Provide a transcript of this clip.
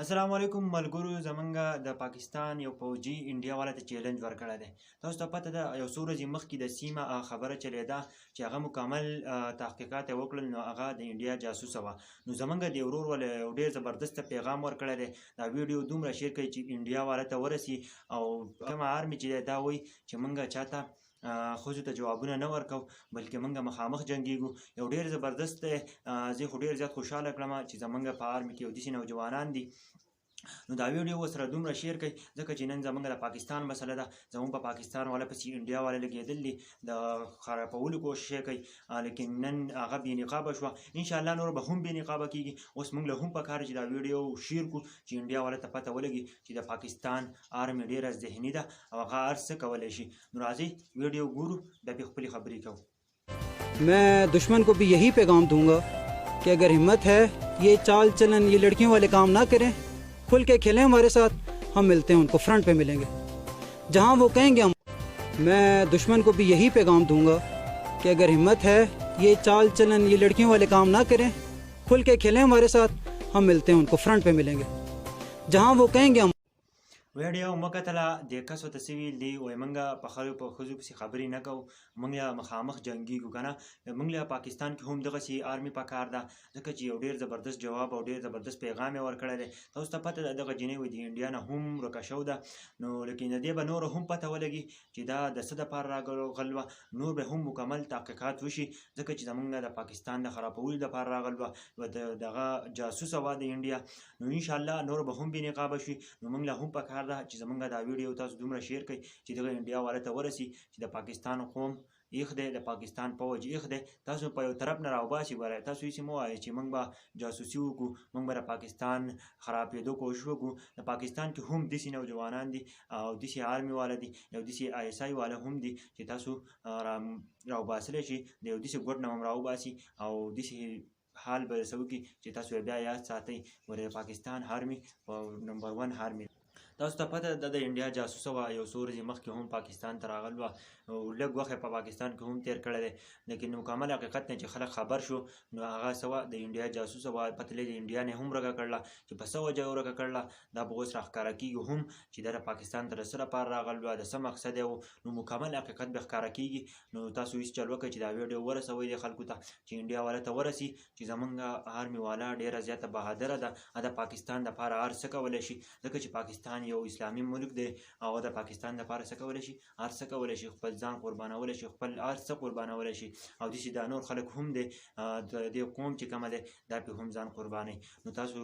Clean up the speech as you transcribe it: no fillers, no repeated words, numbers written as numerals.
السلام علیکم ملګرو زمونږ د پاکستان یو پوجي انډیا والا ته چیلنج ورکړی دی. تاسو ته پته ده یو څو ورځې مخکې د سیمه خبره چلېده چې هغه مکمل تحقیقات یې وکړل، نو هغه د انډیا جاسوسه وه. نو زمونږ د ورور ول یو ډېر زبردسته پیغام ورکړی دی. دا ویډیو دومره شیر کړئ چې انډیا والا ته ورسي او کومه آرمي چې دی دا وایي چې مونږ چاته ښځو ته جوابونه نه ورکو بلکې موږ مخامخ جنګیږو. یو ډېر زبردست دی. زه خو ډېر زیات خوشحاله کړم چې زمونږ په آرمي کې یو داسې نوجوانان دي. نو دا ویډیو ورسره دومره شیر کړئ ځکه چې نن زمونږ د پاکستان مسله ده. زمونږ په پاکستان والا پسې انډیا والا لګېدل دي، د خرابولو کوشش یې کوي، لیکن نن هغه بې نقابه شوه. انشاءالله نور به هم بې نقابه کېږي. اوس موږ له هم پکار چې دا ویډیو شیر کړو چې انډیا والا ته پته ولګي چې د پاکستان آرمي ډېره ذهني ده او هغه هر څه کولی شي. نو راځئ ویډیو ګورو بیا پې خپلې خبرې کوو. मैं दुश्मन को भी यही पैगाम दूंगा कि अगर हिम्मत है ये चाल चलन ये लड़कियों वाले काम ना करें, खुल के खेलें हमारे साथ, हम मिलते हैं उनको फ्रंट पे मिलेंगे जहां वो कहेंगे हम। मैं दुश्मन को भी यही पैगाम दूंगा कि अगर हिम्मत है ये चाल चलन ये लड़कियों वाले काम ना करें, खुल के खेलें हमारे साथ, हम मिलते हैं उनको फ्रंट पे मिलेंगे जहां वो कहेंगे हम। ویډیو مو کتله د کسو ته څه ویل دي وایي موږ په ښځو پسې خبرې نه کوو، موږ له مخامخ جنګیږو که نه. موږ له پاکستان کې هم دغسې آرمي پکار ده ځکه چې یو ډېر زبردست جواب او ډېر زبردست پیغام یې ورکړی دی. تاسو ته پته ده دغه جینۍ وایي د انډیا نه هم ورکه شوې ده. نو لیکن د دې به نورو هم پته ولګي چې دا د څه دپاره راغلې وه. نور به هم مکمل تحقیقات وشي ځکه چې زموږ د پاکستان د خرابولو دپاره راغلې وه، د دغه جاسوسه وه د انډیا. نو انشاءالله نور به هم بې نقابه شي. نو موږ له هم پکار ده چې زموږ دا ویډیو تاسو دومره شیر کړئ چې دغه انډیا والا ته ورسي چې د پاکستان قوم ایخ دی، د پاکستان پوج ایخ دی. تاسو په یو طرف نه راوباسي. ګورئ تاسو هېڅ مه وایئ چې موږ به جاسوسي وکړو، موږ به د پاکستان خرابېدو کوشش وکړو. د پاکستان کې هم داسې نوجوانان دي او داسې آرمي والا دي، یو داسې آی اس آی والا هم دي چې تاسو راوباسلی شي، د یو داسې ګوټ نه هم راوباسي او داسې حال به څه وکړي چې تاسو بیا یاد ساتئ. ګورئ د پاکستان آرمي نمبر 1 آرمي. تاسو ته پته ده د انډیا جاسوسه وه. یو څو ورځې مخکې هم پاکستان ته راغلی وه او لږ وخت یې په پاکستان کې هم تېر کړی دی. لیکن مکمل حقیقت نه چې خلک خبر شو نو هغه څه وه د انډیا جاسوسه وه. پته لري د انډیا نه هم ورکه کړله چې په څه وجه یې ورکه کړله دا به اوس راښکاره کېږي هم چې دا د پاکستان ته د څه لپاره راغلی وه، د څه مقصد یې و. نو مکمل حقیقت به ښکاره کېږي. نو تاسو هېڅ چل وکړئ چې دا ویډیو ورسوئ دې خلکو ته چې انډیا والا ته ورسي چې زمونږ آرمي والا ډېره زیاته بهادره ده، د پاکستان دپاره هر څه کولی شي ځکه چې پاکستان یو اسلامي ملک دی او د پاکستان لپاره څه کولی شي، هر څه کولی شي، خپل ځان قربانولی شي، خپل هر څه قربانولی شي. او داسې دا نور خلک هم دی د دې قوم چې کومه دی دا پې هم ځان قربانوي. نو تاسو